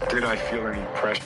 Did I feel any pressure?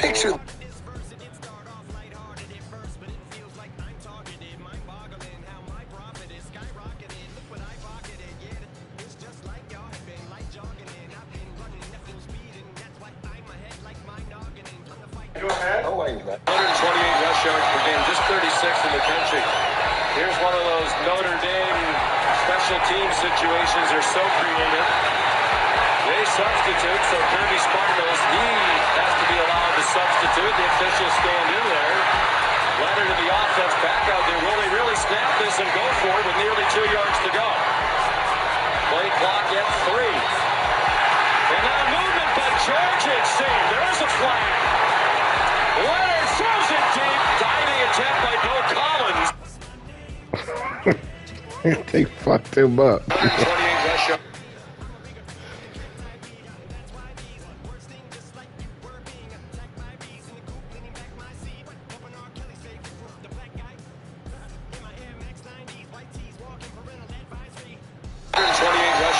Picture. Oh, wait, 128 rush yards per game, just 36th in the country. Here's one of those Notre Dame special team situations. They're so creative. They substitute, so Kirby Sparkles, he has to be allowed to substitute. The officials stand in there. Leonard to the offense back out there. Will they really snap this and go for it with nearly 2 yards to go? Play clock at 3. And now movement by George, it seemed. There's a flag. Leonard throws it deep. Diving attempt by Bo Collins. They fucked him up. 128 rush yards.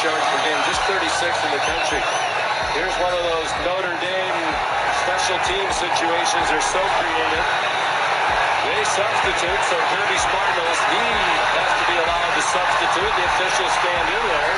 Yards per game, just 36th in the country. Here's one of those Notre Dame special team situations. They're so creative. They substitute, so Kirby Sparkles, he has to be allowed to substitute. The officials stand in there.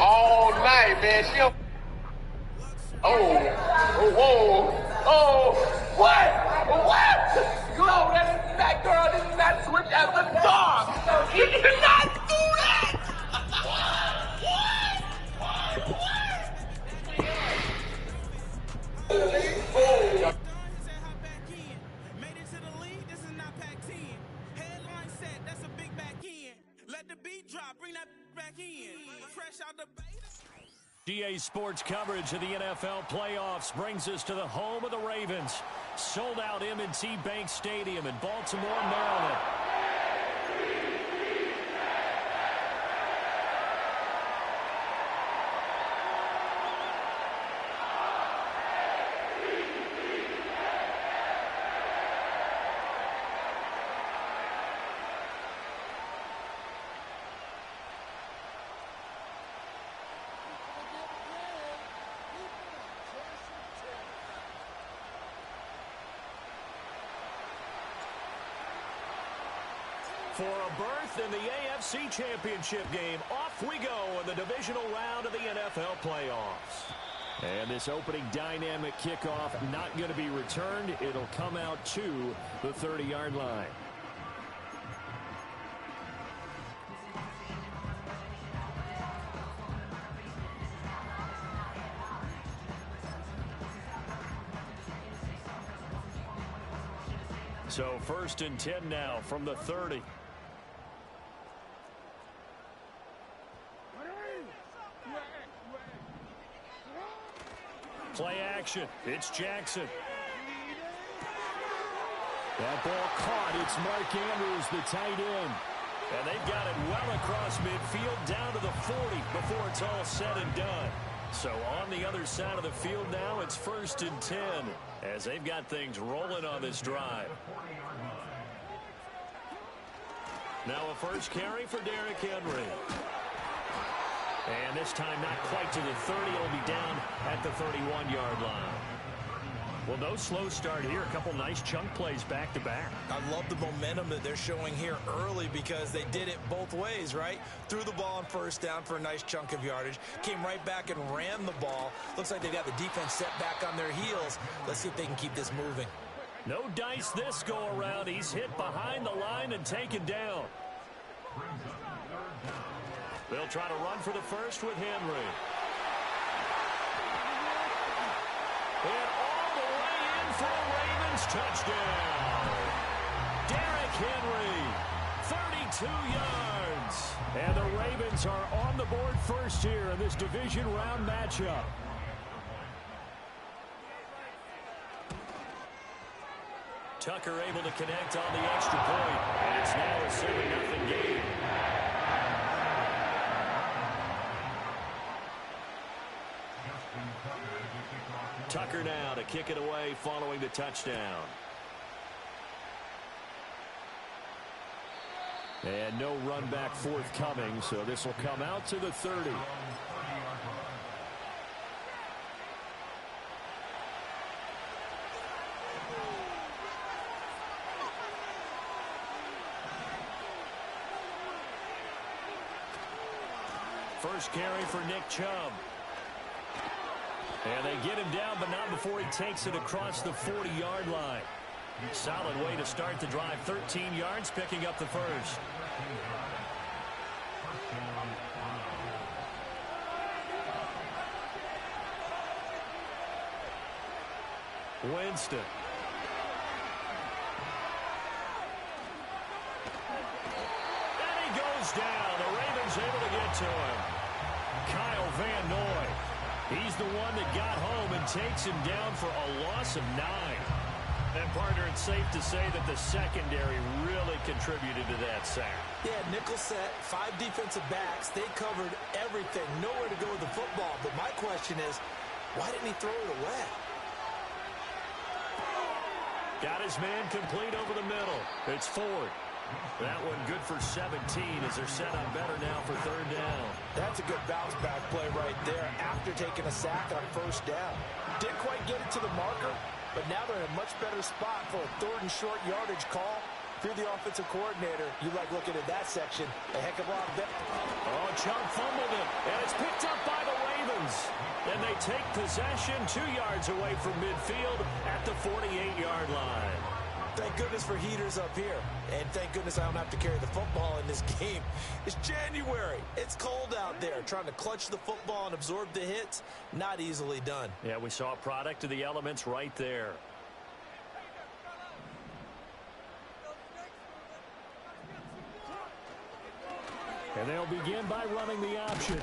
All night, man. What? No, that girl did not switch as a dog. She did not do that. GA Sports coverage of the NFL playoffs brings us to the home of the Ravens. Sold out M&T Bank Stadium in Baltimore, Maryland. For a berth in the AFC Championship game, off we go in the divisional round of the NFL playoffs. And this opening dynamic kickoff not going to be returned. It'll come out to the 30-yard line. So 1st and 10 now from the 30. Play action. It's Jackson. That ball caught. It's Mark Andrews, the tight end. And they've got it well across midfield down to the 40 before it's all said and done. So on the other side of the field now, it's 1st and 10 as they've got things rolling on this drive. Now a first carry for Derrick Henry. And this time not quite to the 30. It'll be down at the 31-yard line. Well, no slow start here. A couple nice chunk plays back-to-back. I love the momentum that they're showing here early because they did it both ways, right? Threw the ball on 1st down for a nice chunk of yardage. Came right back and ran the ball. Looks like they got the defense set back on their heels. Let's see if they can keep this moving. No dice this go-around. He's hit behind the line and taken down. They'll try to run for the first with Henry. And all the way in for a Ravens touchdown. Derrick Henry, 32 yards. And the Ravens are on the board first here in this division round matchup. Tucker able to connect on the extra point. And it's now a 7-0 game. Tucker now to kick it away following the touchdown. And no run back forthcoming, so this will come out to the 30. First carry for Nick Chubb. And they get him down, but not before he takes it across the 40-yard line. Solid way to start the drive. 13 yards, picking up the first. Winston. And he goes down. The Ravens able to get to him. Kyle Van Noy. He's the one that got home and takes him down for a loss of 9. And, partner, it's safe to say that the secondary really contributed to that sack. Yeah, nickel set, 5 defensive backs. They covered everything. Nowhere to go with the football. But my question is, why didn't he throw it away? Got his man complete over the middle. It's Ford. That one good for 17 as they're set up better now for third down. That's a good bounce back play right there after taking a sack on first down. Didn't quite get it to the marker, but now they're in a much better spot for a third and short yardage call. If you're the offensive coordinator, you like looking at that section a heck of a lot better. Oh, Chubb fumbled it, and it's picked up by the Ravens. And they take possession 2 yards away from midfield at the 48-yard line. Thank goodness for heaters up here. And thank goodness I don't have to carry the football in this game. It's January. It's cold out there. Trying to clutch the football and absorb the hits, not easily done. Yeah, we saw a product of the elements right there. And they'll begin by running the option.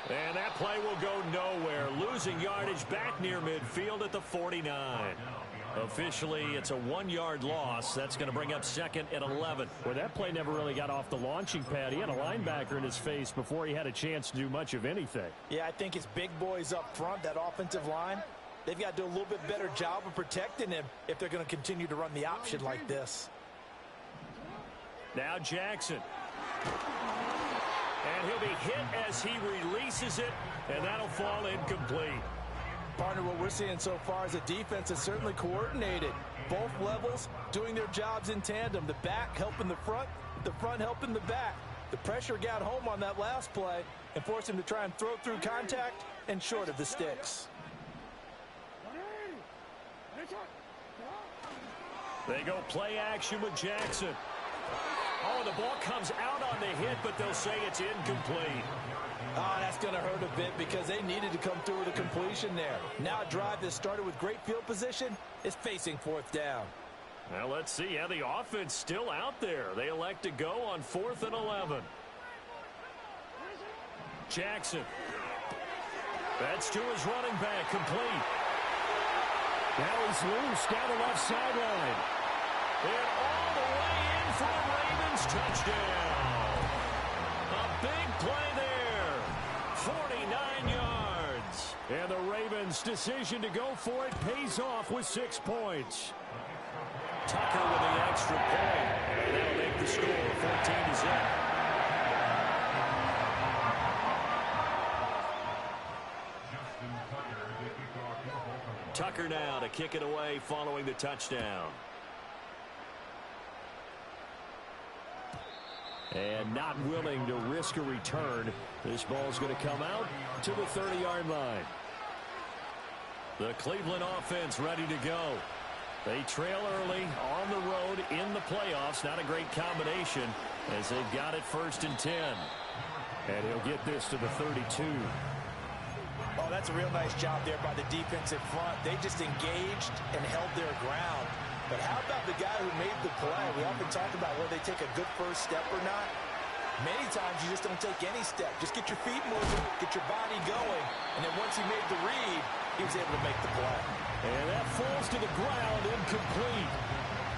And that play will go nowhere. Losing yardage back near midfield at the 49. Officially, it's a 1-yard loss. That's going to bring up second and 11. Well, that play never really got off the launching pad. He had a linebacker in his face before he had a chance to do much of anything. Yeah, I think it's big boys up front, that offensive line. They've got to do a little bit better job of protecting him if they're going to continue to run the option like this. Now Jackson. And he'll be hit as he releases it, and that'll fall incomplete. Partner, what we're seeing so far is a defense that's certainly coordinated. Both levels doing their jobs in tandem. The back helping the front helping the back. The pressure got home on that last play and forced him to try and throw through contact and short of the sticks. They go play action with Jackson. Oh, the ball comes out on the hit, but they'll say it's incomplete. Oh, that's going to hurt a bit because they needed to come through with a completion there. Now a drive that started with great field position is facing fourth down. Now let's see how the offense still out there. They elect to go on 4th and 11. Jackson. That's to his running back, complete. Now he's loose down the left sideline. And all the way in for a Ravens touchdown. A big play there. 49 yards. And the Ravens' decision to go for it pays off with 6 points. Tucker with the extra point. And that'll make the score 14-0. Tucker now to kick it away following the touchdown. And not willing to risk a return. This ball's going to come out to the 30-yard line. The Cleveland offense ready to go. They trail early on the road in the playoffs. Not a great combination as they've got it 1st and 10. And he'll get this to the 32. Oh, that's a real nice job there by the defensive front. They just engaged and held their ground. But how about the guy who made the play? We often talk about whether they take a good first step or not. Many times you just don't take any step. Just get your feet moving, get your body going, and then once he made the read, he was able to make the play. And that falls to the ground, incomplete.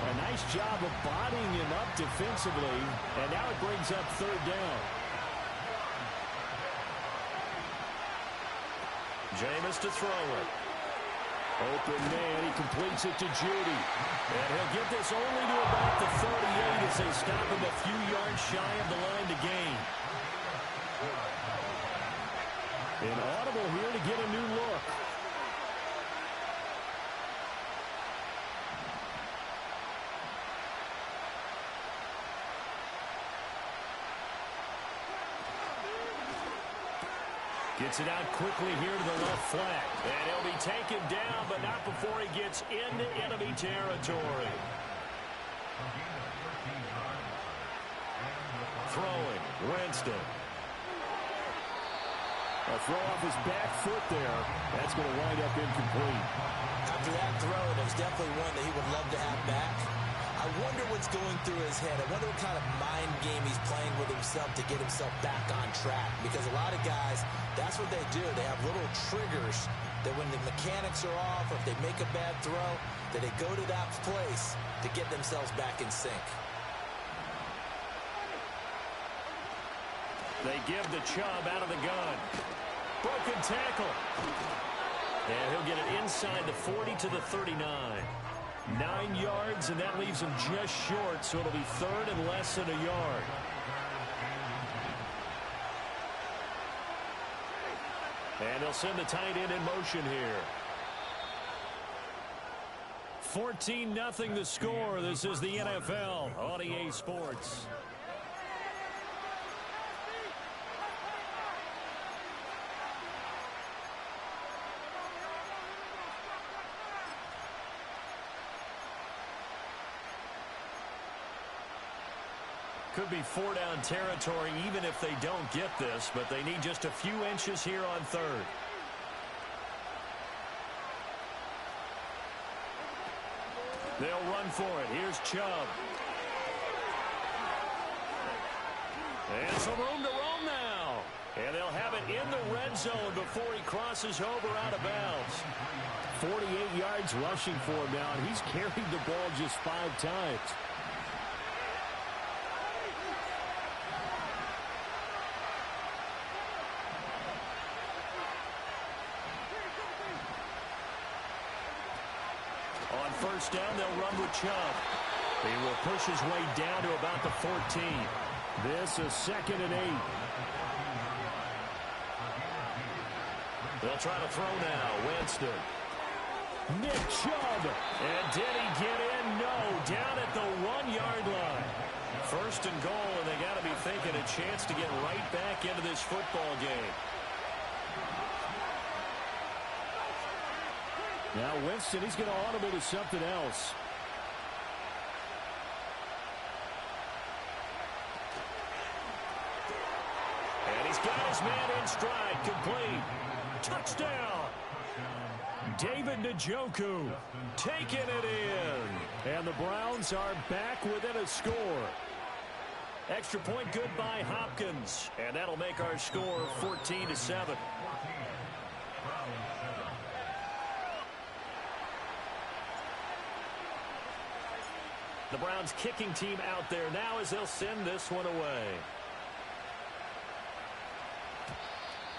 A nice job of bodying him up defensively, and now it brings up 3rd down. Jameis to throw it. Open man, he completes it to Judy. And he'll get this only to about the 38 as they stop him a few yards shy of the line to gain. An audible here to get a new look. Gets it out quickly here to the left flat. And he'll be taken down, but not before he gets into enemy territory. Throwing, Winston. A throw off his back foot there. That's going to wind up incomplete. After that throw, it was definitely one that he would love to have back. I wonder what's going through his head. I wonder what kind of mind game he's playing with himself to get himself back on track. Because a lot of guys, that's what they do. They have little triggers that when the mechanics are off or if they make a bad throw, that they go to that place to get themselves back in sync. They give the Chubb out of the gun. Broken tackle. And he'll get it inside the 40 to the 39. 9 yards, and that leaves him just short, so it'll be third and less than a yard. And they'll send the tight end in motion here. 14-0 the score. This is the NFL on EA Sports. Could be 4-down territory even if they don't get this, but they need just a few inches here on third. They'll run for it. Here's Chubb. And some room to roam now. And they'll have it in the red zone before he crosses over out of bounds. 48 yards rushing for him now, and he's carried the ball just 5 times. On first down, they'll run with Chubb. He will push his way down to about the 14. This is 2nd and 8. They'll try to throw now. Winston. Nick Chubb. And did he get in? No. Down at the 1-yard line. First and goal, and they got to be thinking a chance to get right back into this football game. Now Winston, he's going to audible to something else. And he's got his man in stride, complete. Touchdown. David Njoku taking it in. And the Browns are back within a score. Extra point good by Hopkins. And that'll make our score 14-7. The Browns kicking team out there now as they'll send this one away.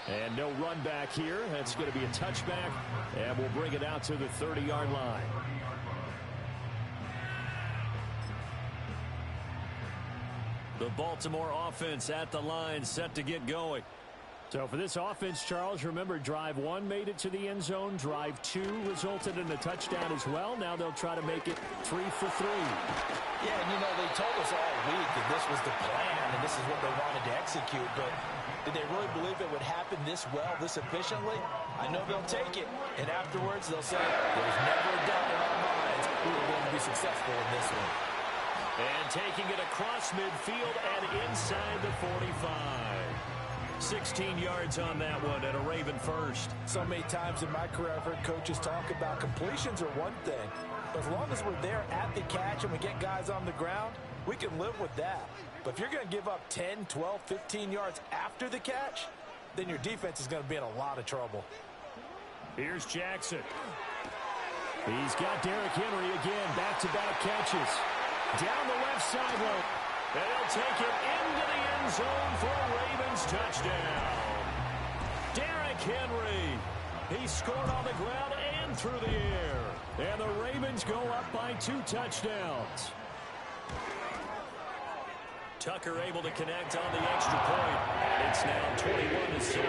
And no run back here. That's going to be a touchback. And we'll bring it out to the 30-yard line. The Baltimore offense at the line, set to get going. So for this offense, Charles, remember drive 1 made it to the end zone. Drive 2 resulted in a touchdown as well. Now they'll try to make it 3 for 3. Yeah, and you know, they told us all week that this was the plan and this is what they wanted to execute, but did they really believe it would happen this well, this efficiently? I know they'll take it, and afterwards they'll say, there's never a doubt in our minds we were going to be successful in this one. And taking it across midfield and inside the 45. 16 yards on that one and a Raven first. So many times in my career I've heard coaches talk about completions are one thing, but as long as we're there at the catch and we get guys on the ground, we can live with that. But if you're going to give up 10, 12, 15 yards after the catch, then your defense is going to be in a lot of trouble. Here's Jackson. He's got Derrick Henry again, back-to-back catches. Down the left sideline. And he'll take it into the end zone for a Ravens touchdown. Derrick Henry. He scored on the ground and through the air. And the Ravens go up by 2 touchdowns. Tucker able to connect on the extra point. And it's now 21-7.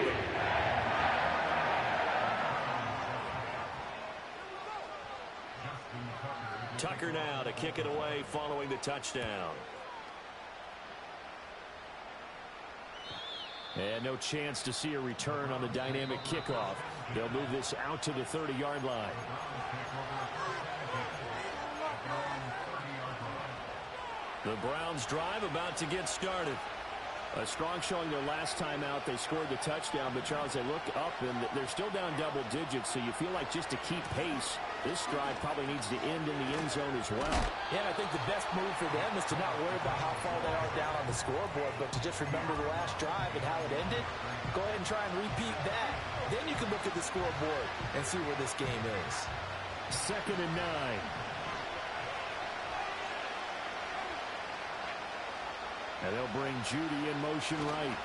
Tucker now to kick it away following the touchdown. And no chance to see a return on the dynamic kickoff. They'll move this out to the 30-yard line. The Browns drive about to get started. A strong showing their last time out. They scored the touchdown, but Charles, they look up and they're still down double digits, so you feel like just to keep pace, this drive probably needs to end in the end zone as well. Yeah, I think the best move for them is to not worry about how far they are down on the scoreboard, but to just remember the last drive and how it ended. Go ahead and try and repeat that. Then you can look at the scoreboard and see where this game is. 2nd and 9. And they'll bring Judy in motion right.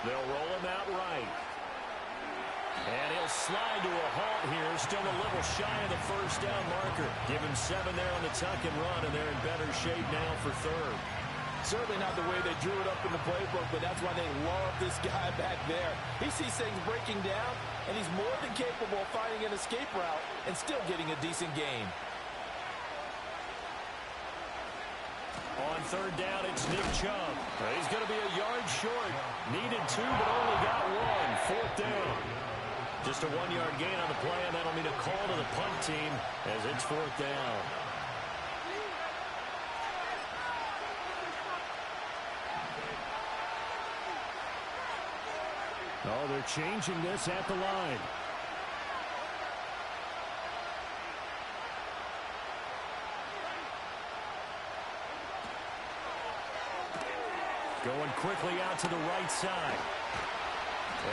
They'll roll him out right. And he'll slide to a halt here. Still a little shy of the first down marker. Give him 7 there on the tuck and run, and they're in better shape now for 3rd. Certainly not the way they drew it up in the playbook, but that's why they love this guy back there. He sees things breaking down, and he's more than capable of finding an escape route and still getting a decent gain. On 3rd down, it's Nick Chubb. He's going to be a yard short. Needed 2, but only got 1. 4th down. Just a 1-yard gain on the play, and that'll mean a call to the punt team as it's 4th down. Oh, they're changing this at the line. Going quickly out to the right side.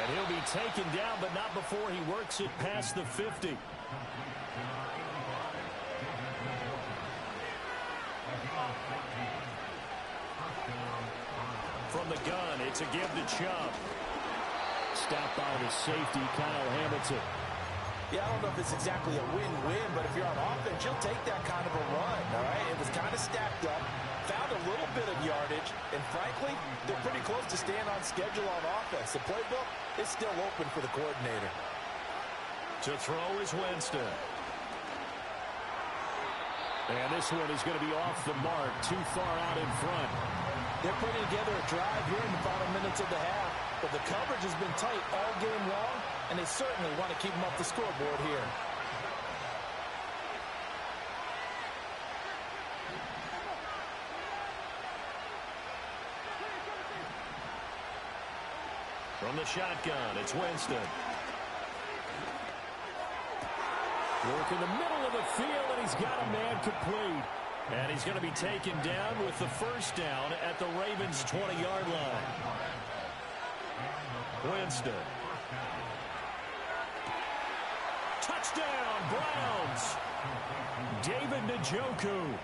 And he'll be taken down, but not before he works it past the 50. From the gun, it's a give to Chubb. Stopped by the safety, Kyle Hamilton. Yeah, I don't know if it's exactly a win-win, but if you're on offense, you'll take that kind of a run, all right? It was kind of stacked up, found a little bit of yardage, and frankly, they're pretty close to staying on schedule on offense. The playbook is still open for the coordinator. To throw is Winston. And this one is going to be off the mark, too far out in front. They're putting together a drive here in the final minutes of the half, but the coverage has been tight all game long, and they certainly want to keep them off the scoreboard here. From the shotgun, it's Winston. Work in the middle of the field, and he's got a man complete. And he's going to be taken down with the first down at the Ravens' 20-yard line. Winston. Touchdown, Browns. David Njoku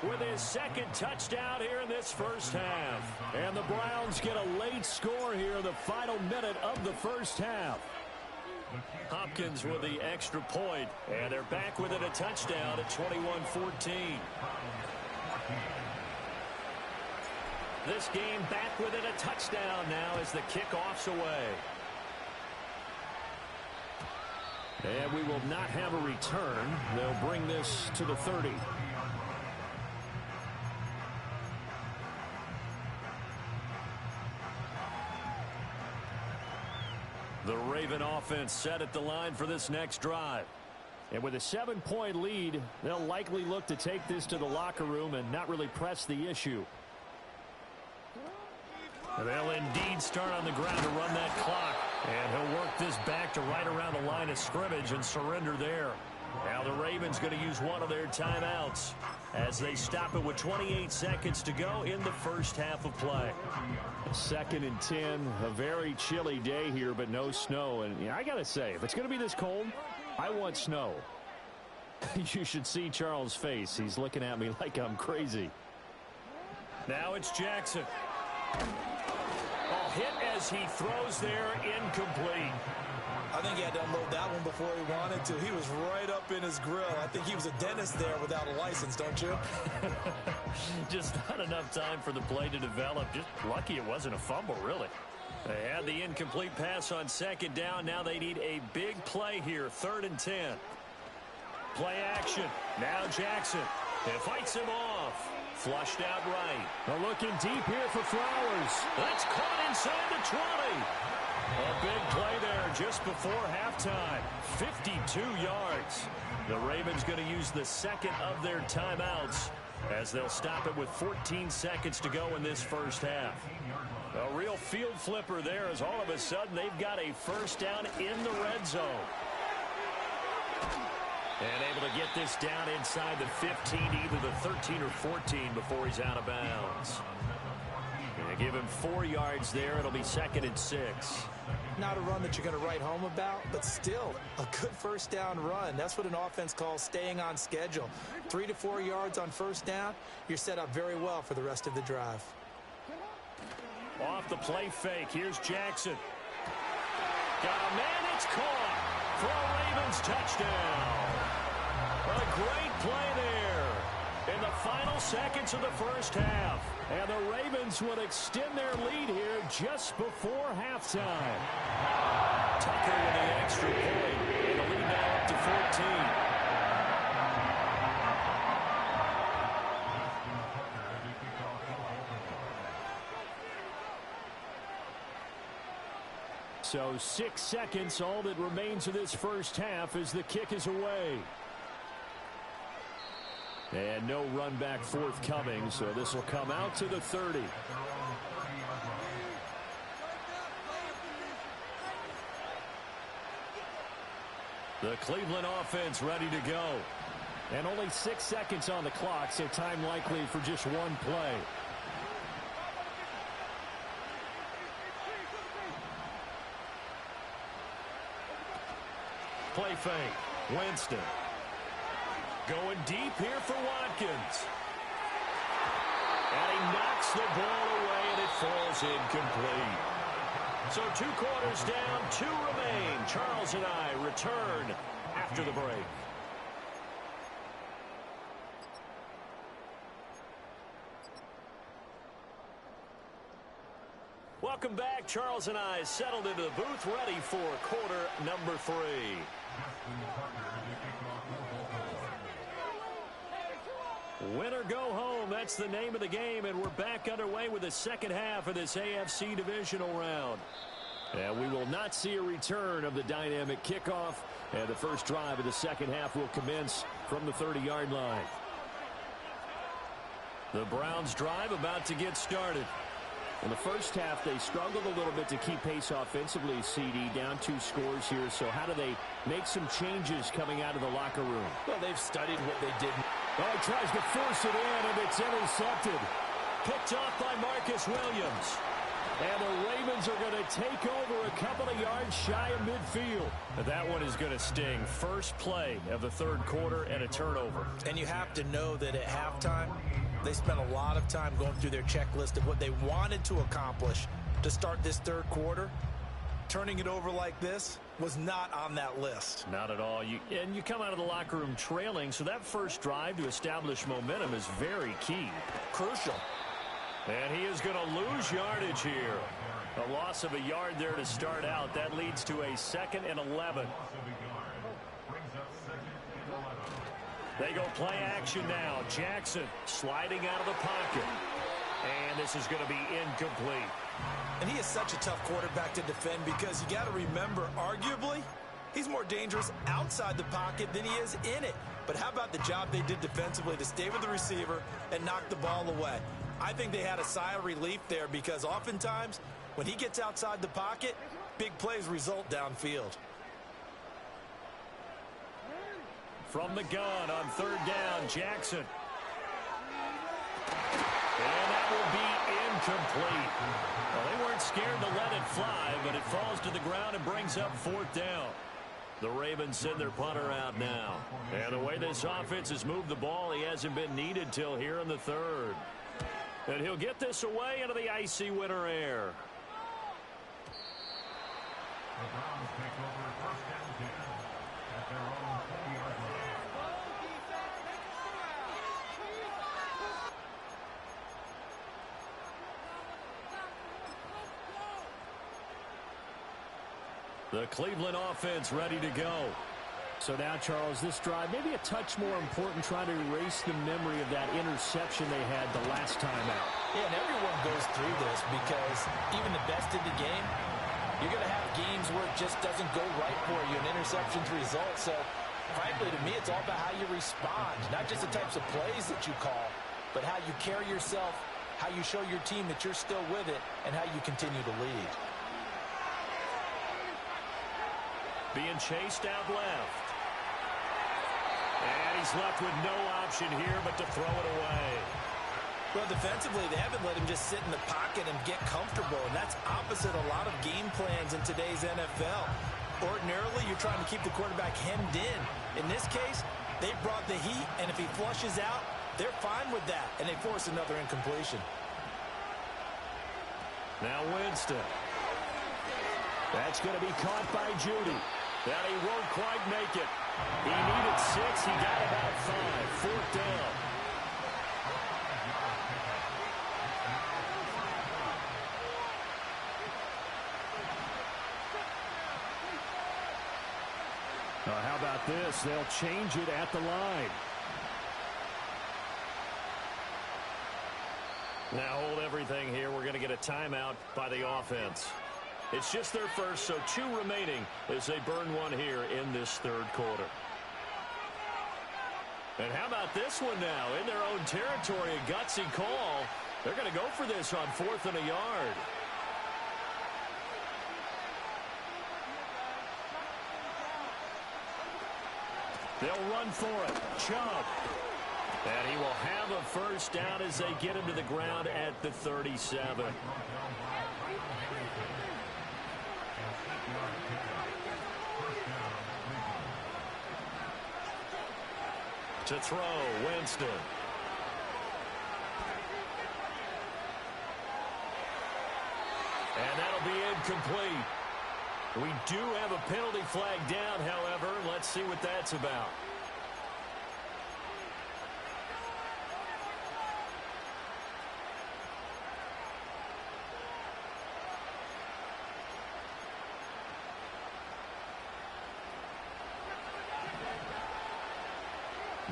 with his 2nd touchdown here in this first half. And the Browns get a late score here in the final minute of the first half. Hopkins with the extra point, and they're back within a touchdown at 21-14. This game back within a touchdown now as the kickoff's away. And we will not have a return. They'll bring this to the 30. The Raven offense set at the line for this next drive. And with a 7-point lead, they'll likely look to take this to the locker room and not really press the issue. They'll indeed start on the ground to run that clock. And he'll work this back to right around the line of scrimmage and surrender there. Now the Ravens going to use one of their timeouts as they stop it with 28 seconds to go in the first half of play. 2nd and 10, a very chilly day here, but no snow. And yeah, I got to say, if it's going to be this cold, I want snow. You should see Charles' face. He's looking at me like I'm crazy. Now it's Jackson. Oh, hit as as he throws there, incomplete. I think he had to unload that one before he wanted to. He was right up in his grill. I think he was a dentist there without a license, don't you? Just not enough time for the play to develop. Just lucky it wasn't a fumble, really. They had the incomplete pass on second down. Now they need a big play here, 3rd and 10. Play action. Now Jackson. It fights him off. Flushed out right. They're looking deep here for Flowers. That's caught inside the 20. A big play there just before halftime. 52 yards. The Ravens going to use the second of their timeouts as they'll stop it with 14 seconds to go in this first half. A real field flipper there as all of a sudden they've got a first down in the red zone. And able to get this down inside the 15, either the 13 or 14 before he's out of bounds. Going to give him 4 yards there. It'll be 2nd and 6. Not a run that you're going to write home about, but still a good first down run. That's what an offense calls staying on schedule. 3 to 4 yards on first down, you're set up very well for the rest of the drive. Off the play fake, here's Jackson. Got a man, it's caught for a Ravens touchdown. A great play there in the final seconds of the first half. And the Ravens would extend their lead here just before halftime. Tucker with the extra point. And the lead now up to 14. So 6 seconds, all that remains of this first half as the kick is away. And no run back forthcoming, so this will come out to the 30. The Cleveland offense ready to go. And only 6 seconds on the clock, so time likely for just one play. Play fake. Winston. Going deep here for Watkins. And he knocks the ball away, and it falls incomplete. So 2 quarters down, 2 remain. Charles and I return after the break. Welcome back. Charles and I settled into the booth, ready for quarter number 3. Win or go home, that's the name of the game, and we're back underway with the second half of this AFC divisional round. And we will not see a return of the dynamic kickoff, and the first drive of the second half will commence from the 30-yard line. The Browns drive about to get started. In the first half, they struggled a little bit to keep pace offensively, CD, down 2 scores here. So how do they make some changes coming out of the locker room? Well, they've studied what they did. Oh, he tries to force it in, and it's intercepted. Picked off by Marcus Williams. And the Ravens are going to take over a couple of yards shy of midfield. That one is going to sting. First play of the third quarter and a turnover. And you have to know that at halftime, they spent a lot of time going through their checklist of what they wanted to accomplish to start this third quarter. Turning it over like this was not on that list. Not at all. You come out of the locker room trailing, so that first drive to establish momentum is very key. Crucial. And he is going to lose yardage here. A loss of a yard there to start out. That leads to a 2nd and 11. They go play action now. Jackson sliding out of the pocket. And this is going to be incomplete. And he is such a tough quarterback to defend because you got to remember, arguably, he's more dangerous outside the pocket than he is in it. But how about the job they did defensively to stay with the receiver and knock the ball away? I think they had a sigh of relief there because oftentimes when he gets outside the pocket, big plays result downfield. From the gun on third down, Jackson. And that will be incomplete. Well, they weren't scared to let it fly, but it falls to the ground and brings up 4th down. The Ravens send their punter out now. And the way this offense has moved the ball, he hasn't been needed till here in the third. And he'll get this away into the icy winter air. The Cleveland offense ready to go. So now, Charles, this drive maybe a touch more important, trying to erase the memory of that interception they had the last time out. Yeah, and everyone goes through this because even the best in the game, you're going to have games where it just doesn't go right for you, and interceptions result. So, frankly, to me, it's all about how you respond, not just the types of plays that you call, but how you carry yourself, how you show your team that you're still with it, and how you continue to lead. Being chased out left. And he's left with no option here but to throw it away. Well, defensively, they haven't let him just sit in the pocket and get comfortable, and that's opposite a lot of game plans in today's NFL. Ordinarily, you're trying to keep the quarterback hemmed in. In this case, they brought the heat, and if he flushes out, they're fine with that, and they force another incompletion. Now Winston. That's going to be caught by Judy. That he won't quite make it. He needed 6. He got about 5. 4th down. Now, how about this? They'll change it at the line. Now hold everything here. We're going to get a timeout by the offense. It's just their first, so 2 remaining as they burn one here in this 3rd quarter. And how about this one now? In their own territory, a gutsy call. They're going to go for this on 4th and a yard. They'll run for it. Chubb. And he will have a first down as they get him to the ground at the 37. To throw, Winston. And that'll be incomplete. We do have a penalty flag down, however. Let's see what that's about.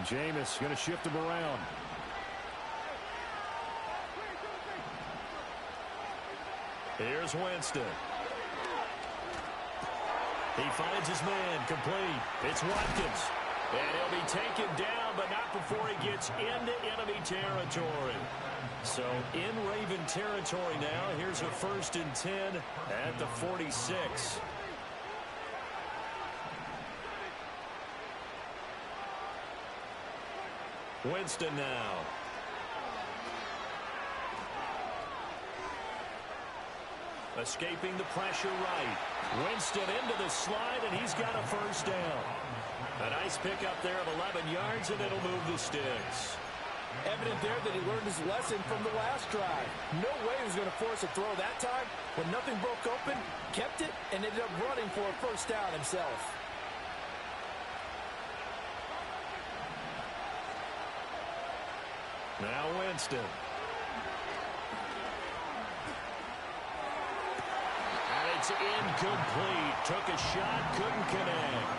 Jameis going to shift him around. Here's Winston. He finds his man complete. It's Watkins. And he'll be taken down, but not before he gets into enemy territory. So in Raven territory now. Here's a 1st and 10 at the 46. Winston now. Escaping the pressure right. Winston into the slide, and he's got a first down. A nice pickup there of 11 yards, and it'll move the sticks. Evident there that he learned his lesson from the last drive. No way he was going to force a throw that time. When nothing broke open, kept it, and ended up running for a first down himself. Now Winston. And it's incomplete. Took a shot, couldn't connect.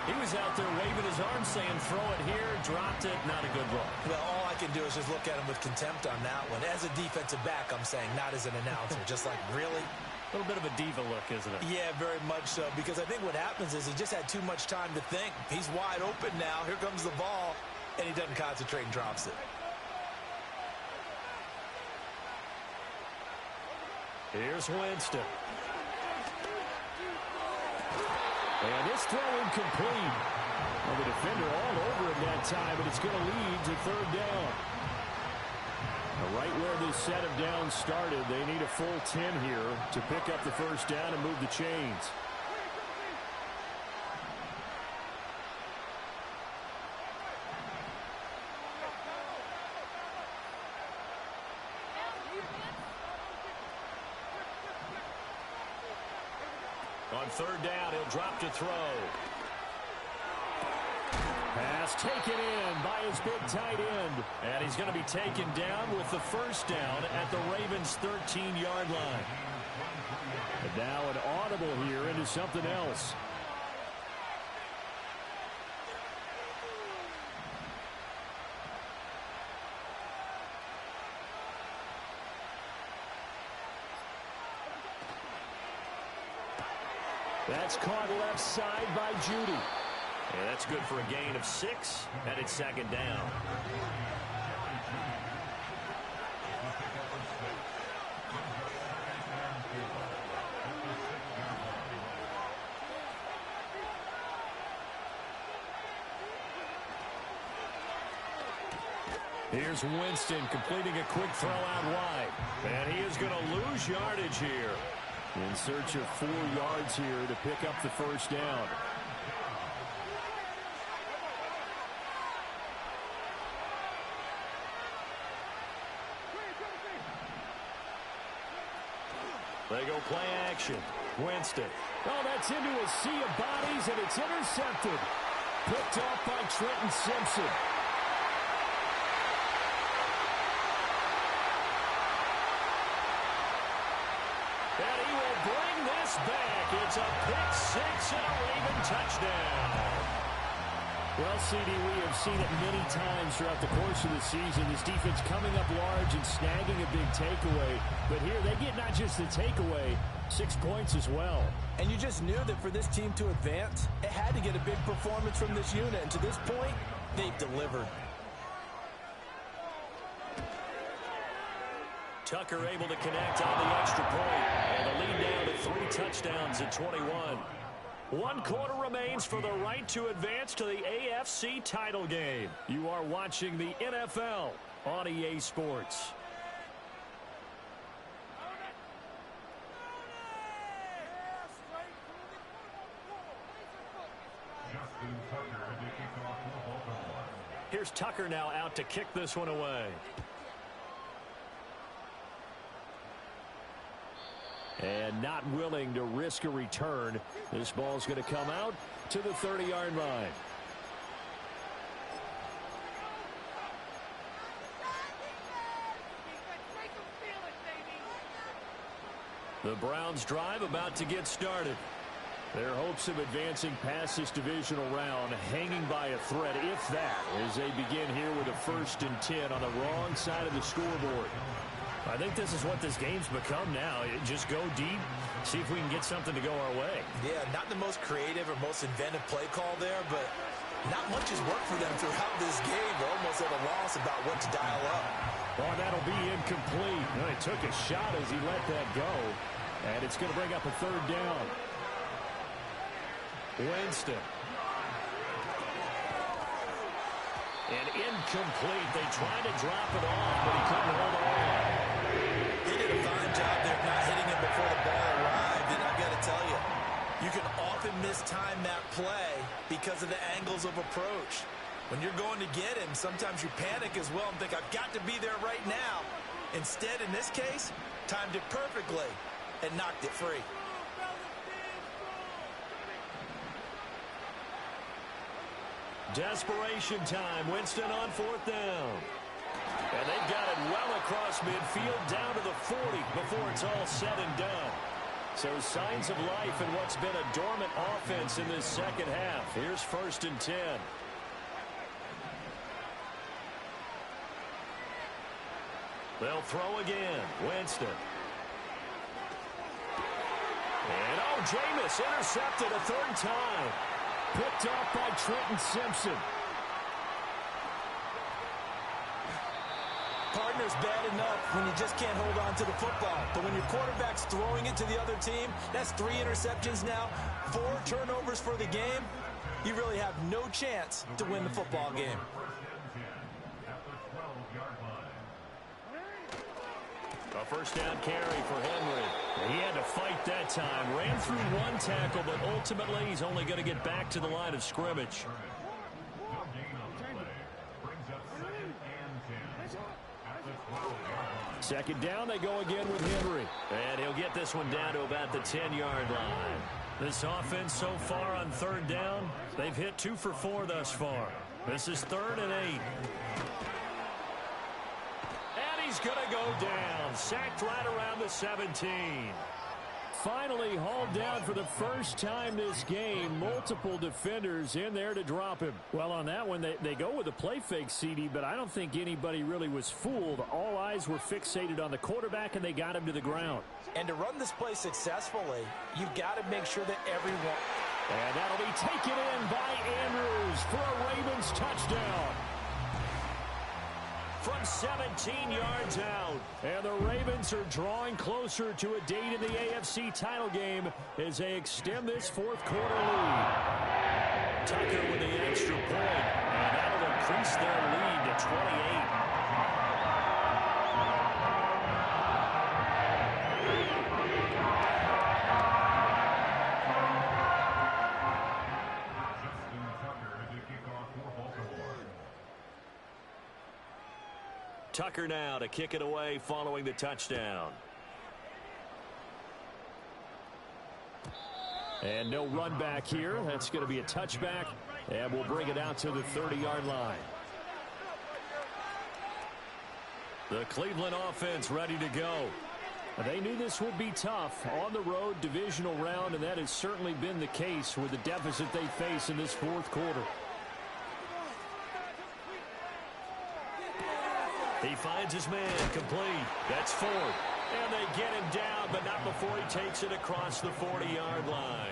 He was out there waving his arm saying, throw it here, dropped it, not a good look. Well, all I can do is just look at him with contempt on that one. As a defensive back, I'm saying, not as an announcer. Just like, really? A little bit of a diva look, isn't it? Yeah, very much so, because I think what happens is he just had too much time to think. He's wide open now. Here comes the ball, and he doesn't concentrate and drops it. Here's Winston. And this throw incomplete. Well, the defender all over him that time, but it's going to lead to 3rd down. Right where this set of downs started, they need a full 10 here to pick up the first down and move the chains. On third down, he'll drop to throw. Pass taken in by his big tight end. And he's going to be taken down with the first down at the Ravens' 13-yard line. And now an audible here into something else. That's caught left side by Judy. And that's good for a gain of 6, and it's second down. Here's Winston completing a quick throw out wide. And he is going to lose yardage here. In search of 4 yards here to pick up the first down. They go play action. Winston. Oh, that's into a sea of bodies, and it's intercepted. Picked off by Trenton Simpson. And he will bring this back. It's a pick six and a Raven touchdown. Well, CD, we have seen it many times throughout the course of the season. This defense coming up large and snagging a big takeaway. But here they get not just the takeaway, 6 points as well. And you just knew that for this team to advance, it had to get a big performance from this unit. And to this point, they've delivered. Tucker able to connect on the extra point. And the lead down to 3 touchdowns at 21. 1 quarter remains for the right to advance to the AFC title game. You are watching the NFL on EA Sports. Here's Tucker now out to kick this one away. And not willing to risk a return. This ball's going to come out to the 30-yard line. The Browns drive about to get started. Their hopes of advancing past this divisional round hanging by a thread, if that, as they begin here with a 1st and 10 on the wrong side of the scoreboard. I think this is what this game's become now. Just go deep, see if we can get something to go our way. Yeah, not the most creative or most inventive play call there, but not much has worked for them throughout this game. They're almost at a loss about what to dial up. Oh, that'll be incomplete. Well, he took a shot as he let that go, and it's going to bring up a 3rd down. Winston. And incomplete. They tried to drop it off, but he couldn't hold on. He did a fine job there not hitting him before the ball arrived, and I've got to tell you, you can often mistime that play because of the angles of approach. When you're going to get him, sometimes you panic as well and think, I've got to be there right now. Instead, in this case, timed it perfectly and knocked it free. Desperation time. Winston on 4th down. And they've got it well across midfield down to the 40 before it's all said and done. So signs of life in what's been a dormant offense in this second half. Here's 1st and 10. They'll throw again. Winston. And Jameis intercepted a 3rd time. Picked off by Trenton Simpson. Partner's bad enough when you just can't hold on to the football. But when your quarterback's throwing it to the other team, that's 3 interceptions now, 4 turnovers for the game. You really have no chance to win the football game. A 1st down carry for Henry. He had to fight that time. Ran through 1 tackle, but ultimately he's only going to get back to the line of scrimmage. Second down, they go again with Henry. And he'll get this one down to about the 10-yard line. This offense so far on third down, they've hit 2 for 4 thus far. This is 3rd and 8. And he's going to go down. Sacked right around the 17. Finally hauled down for the first time this game. Multiple defenders in there to drop him. Well, on that one, they go with a play fake, CD, but I don't think anybody really was fooled. All eyes were fixated on the quarterback, and they got him to the ground. And to run this play successfully, you've got to make sure that everyone... And that'll be taken in by Andrews for a Ravens touchdown. From 17 yards out. And the Ravens are drawing closer to a date in the AFC title game as they extend this fourth quarter lead. Tucker with the extra point. And that'll increase their lead to 28. Tucker now to kick it away following the touchdown. And no run back here. That's going to be a touchback. And we'll bring it out to the 30-yard line. The Cleveland offense ready to go. They knew this would be tough. On the road, divisional round, and that has certainly been the case with the deficit they face in this fourth quarter. He finds his man complete. That's 4th. And they get him down, but not before he takes it across the 40-yard line.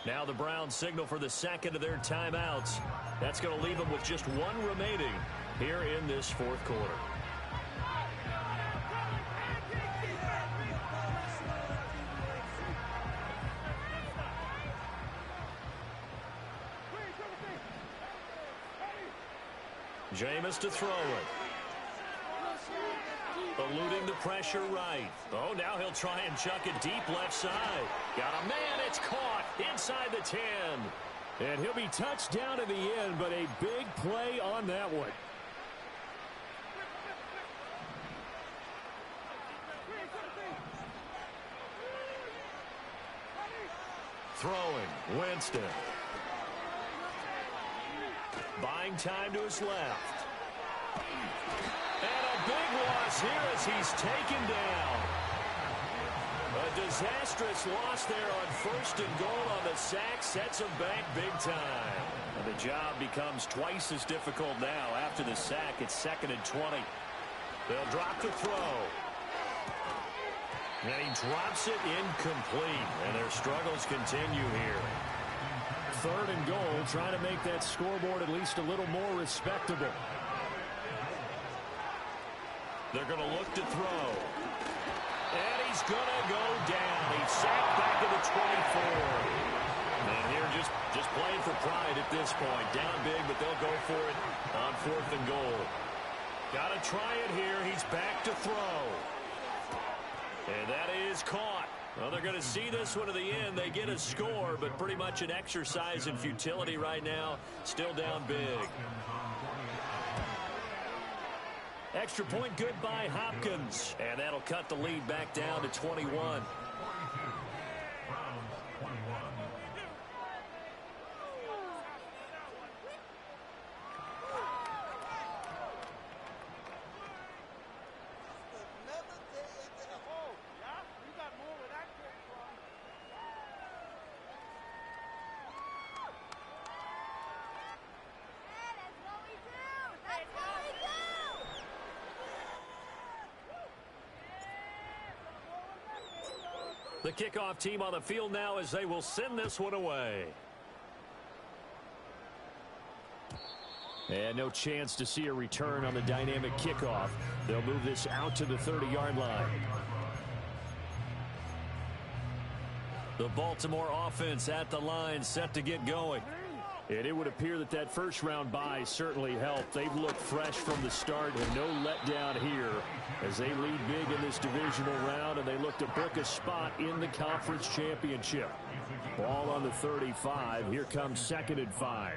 Now the Browns signal for the second of their timeouts. That's going to leave them with just 1 remaining here in this fourth quarter. Jameis to throw it. Eluding the pressure right. Oh, now he'll try and chuck it deep left side. Got a man. It's caught inside the 10. And he'll be touched down in the end, but a big play on that one. Throwing. Winston. Buying time to his left. And a big loss here as he's taken down. A disastrous loss there on 1st and goal on the sack. Sets him back big time. And the job becomes twice as difficult now after the sack. It's 2nd and 20. They'll drop the throw. And he drops it incomplete. And their struggles continue here. 3rd and goal, trying to make that scoreboard at least a little more respectable. They're going to look to throw. And he's going to go down. He's sacked back to the 24. And here just playing for pride at this point. Down big, but they'll go for it on 4th and goal. Got to try it here. He's back to throw. And that is caught. Well, they're going to see this one to the end. They get a score, but pretty much an exercise in futility right now. Still down big. Extra point good by Hopkins. And that'll cut the lead back down to 21. The kickoff team on the field now as they will send this one away. And no chance to see a return on the dynamic kickoff. They'll move this out to the 30-yard line. The Baltimore offense at the line, set to get going. And it would appear that that first-round bye certainly helped. They've looked fresh from the start and no letdown here as they lead big in this divisional round, and they look to book a spot in the conference championship. Ball on the 35. Here comes 2nd and 5.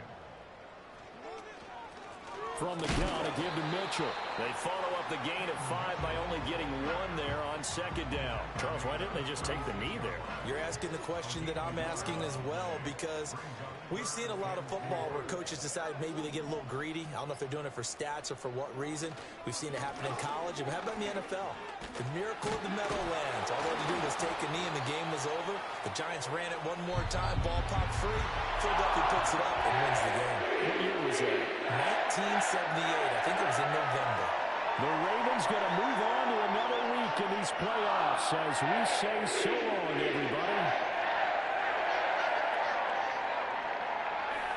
From the gun, a give to Mitchell. They follow up the gain of 5 by only getting 1 there on 2nd down. Charles, why didn't they just take the knee there? You're asking the question that I'm asking as well, because we've seen a lot of football where coaches decide maybe they get a little greedy. I don't know if they're doing it for stats or for what reason. We've seen it happen in college. And how about in the NFL? The miracle of the Meadowlands. All they had to do was take a knee and the game was over. The Giants ran it one more time. Ball popped free. Philadelphia picks it up and wins the game. What year was that? 1978. I think it was in November. The Ravens going to move on to another week in these playoffs as we say so long, everybody.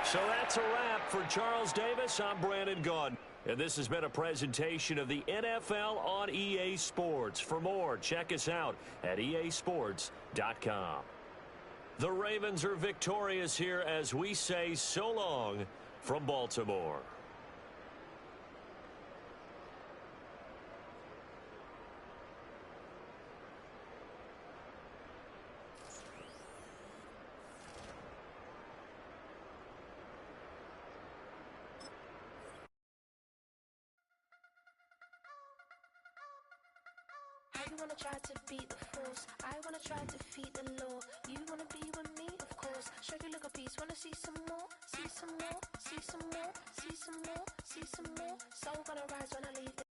So that's a wrap for Charles Davis. I'm Brandon Gaudin. And this has been a presentation of the NFL on EA Sports. For more, check us out at easports.com. The Ravens are victorious here as we say so long from Baltimore. You wanna try to beat the force, I wanna try to defeat the law. You wanna be with me, of course. Show you look a piece, wanna see some more, see some more, see some more, see some more, see some more. Soul gonna rise when I leave.